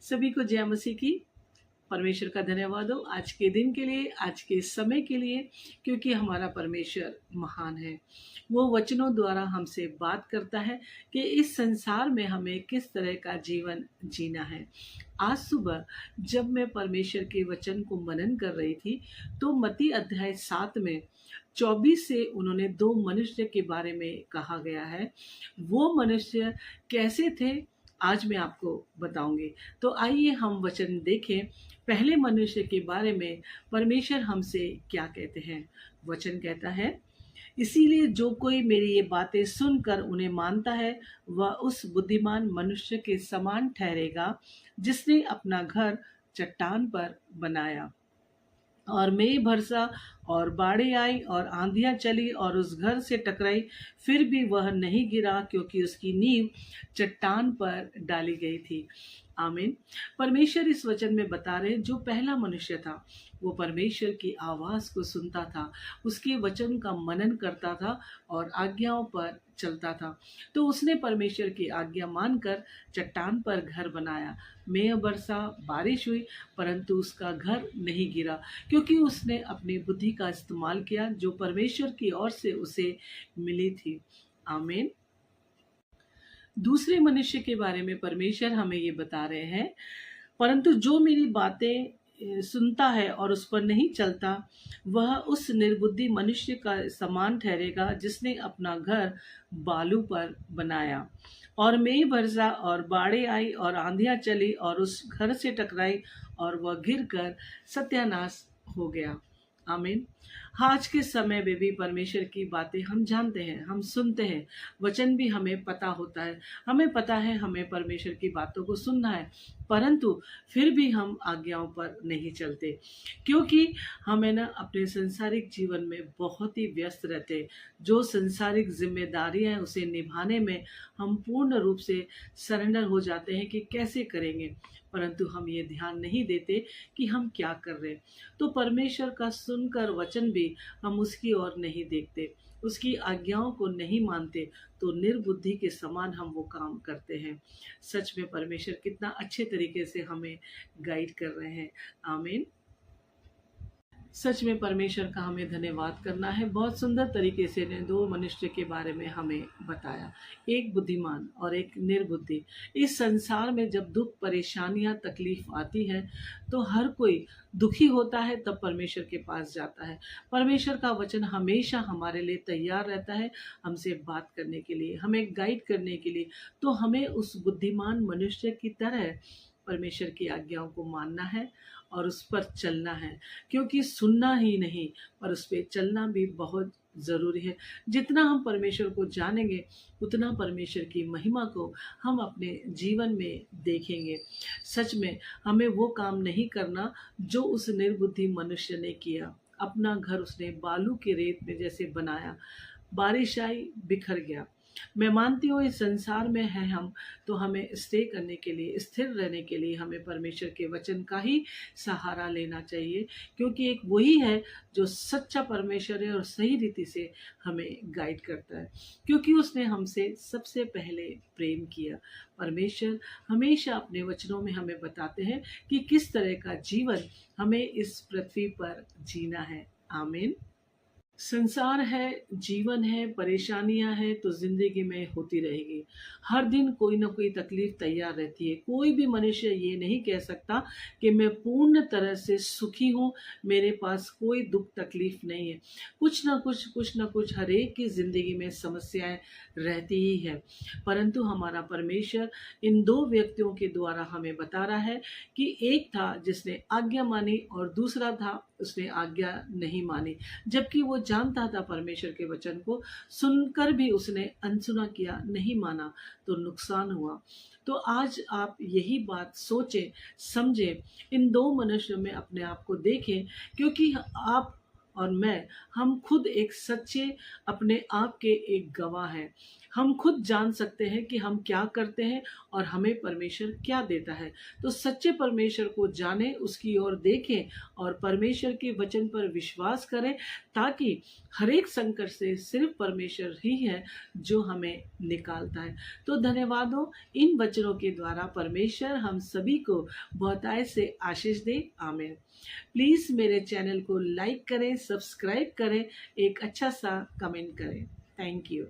सभी को जय मसीह की। परमेश्वर का धन्यवाद हो आज के दिन के लिए, आज के समय के लिए, क्योंकि हमारा परमेश्वर महान है। वो वचनों द्वारा हमसे बात करता है कि इस संसार में हमें किस तरह का जीवन जीना है। आज सुबह जब मैं परमेश्वर के वचन को मनन कर रही थी, तो मत्ती अध्याय 7 में 24 से उन्होंने दो मनुष्य के बारे में कहा गया है। वो मनुष्य कैसे थे, आज मैं आपको बताऊंगी। तो आइए हम वचन देखें। पहले मनुष्य के बारे में परमेश्वर हमसे क्या कहते हैं। वचन कहता है, इसीलिए जो कोई मेरी ये बातें सुनकर उन्हें मानता है, वह उस बुद्धिमान मनुष्य के समान ठहरेगा जिसने अपना घर चट्टान पर बनाया। और मेघ बरसा और बाढ़ें आई और आंधियां चली और उस घर से टकराई, फिर भी वह नहीं गिरा, क्योंकि उसकी नींव चट्टान पर डाली गई थी। आमीन। परमेश्वर इस वचन में बता रहे, जो पहला मनुष्य था वो परमेश्वर की आवाज को सुनता था, उसके वचन का मनन करता था और आज्ञाओं पर चलता था। तो उसने परमेश्वर की आज्ञा मानकर चट्टान पर घर बनाया। मेघ बरसा, बारिश हुई, परंतु उसका घर नहीं गिरा, क्योंकि उसने अपनी बुद्धि का इस्तेमाल किया जो परमेश्वर की ओर से उसे मिली थी। आमीन। दूसरे मनुष्य के बारे में परमेश्वर हमें ये बता रहे हैं, परंतु जो मेरी बातें सुनता है और उस पर नहीं चलता, वह उस निर्बुद्धि मनुष्य का समान ठहरेगा जिसने अपना घर बालू पर बनाया। और मेघ बरसा और बाढ़ें आई और आंधियां चली और उस घर से टकराई और वह गिरकर सत्यानाश हो गया। आमीन। आज के समय में भी परमेश्वर की बातें हम जानते हैं, हम सुनते हैं, वचन भी हमें पता होता है, हमें पता है हमें परमेश्वर की बातों को सुनना है, परंतु फिर भी हम आज्ञाओं पर नहीं चलते, क्योंकि हमें ना अपने संसारिक जीवन में बहुत ही व्यस्त रहते। जो संसारिक जिम्मेदारियां हैं उसे निभाने में हम पूर्ण रूप से सरेंडर हो जाते हैं कि कैसे करेंगे, परंतु हम ये ध्यान नहीं देते कि हम क्या कर रहे हैं। तो परमेश्वर का सुनकर वचन भी हम उसकी ओर नहीं देखते, उसकी आज्ञाओं को नहीं मानते, तो निर्बुद्धि के समान हम वो काम करते हैं। सच में परमेश्वर कितना अच्छे तरीके से हमें गाइड कर रहे हैं। आमीन। सच में परमेश्वर का हमें धन्यवाद करना है। बहुत सुंदर तरीके से ने दो मनुष्य के बारे में हमें बताया, एक बुद्धिमान और एक निर्बुद्धि। इस संसार में जब दुख, परेशानियां, तकलीफ आती है, तो हर कोई दुखी होता है, तब परमेश्वर के पास जाता है। परमेश्वर का वचन हमेशा हमारे लिए तैयार रहता है, हमसे बात करने के लिए, हमें गाइड करने के लिए। तो हमें उस बुद्धिमान मनुष्य की तरह परमेश्वर की आज्ञाओं को मानना है और उस पर चलना है, क्योंकि सुनना ही नहीं पर उस पर चलना भी बहुत ज़रूरी है। जितना हम परमेश्वर को जानेंगे, उतना परमेश्वर की महिमा को हम अपने जीवन में देखेंगे। सच में हमें वो काम नहीं करना जो उस निर्बुद्धि मनुष्य ने किया। अपना घर उसने बालू के रेत में जैसे बनाया, बारिश आई, बिखर गया। मैं मानती हूँ इस संसार में है हम, तो हमें स्टे करने के लिए, स्थिर रहने के लिए हमें परमेश्वर के वचन का ही सहारा लेना चाहिए, क्योंकि एक वही है जो सच्चा परमेश्वर है और सही रीति से हमें गाइड करता है, क्योंकि उसने हमसे सबसे पहले प्रेम किया। परमेश्वर हमेशा अपने वचनों में हमें बताते हैं कि किस तरह का जीवन हमें इस पृथ्वी पर जीना है। आमीन। संसार है, जीवन है, परेशानियां हैं तो जिंदगी में होती रहेगी। हर दिन कोई ना कोई तकलीफ तैयार रहती है। कोई भी मनुष्य ये नहीं कह सकता कि मैं पूर्ण तरह से सुखी हूँ, मेरे पास कोई दुख तकलीफ नहीं है। कुछ ना कुछ हर एक की जिंदगी में समस्याएं रहती ही है, परंतु हमारा परमेश्वर इन दो व्यक्तियों के द्वारा हमें बता रहा है कि एक था जिसने आज्ञा मानी और दूसरा था उसने आज्ञा नहीं मानी, जबकि वो जानता था परमेश्वर के वचन को, सुनकर भी उसने अनसुना किया, नहीं माना, तो नुकसान हुआ। तो आज आप यही बात सोचें, समझें, इन दो मनुष्यों में अपने आप को देखें, क्योंकि आप और मैं, हम खुद एक सच्चे अपने आप के एक गवाह हैं। हम खुद जान सकते हैं कि हम क्या करते हैं और हमें परमेश्वर क्या देता है। तो सच्चे परमेश्वर को जानें, उसकी ओर देखें और परमेश्वर के वचन पर विश्वास करें, ताकि हर एक संकट से सिर्फ परमेश्वर ही है जो हमें निकालता है। तो धन्यवाद हो इन वचनों के द्वारा परमेश्वर हम सभी को बहुतायत से आशीष दे। आमीन। प्लीज मेरे चैनल को लाइक करें, सब्सक्राइब करें, एक अच्छा सा कमेंट करें। Thank you.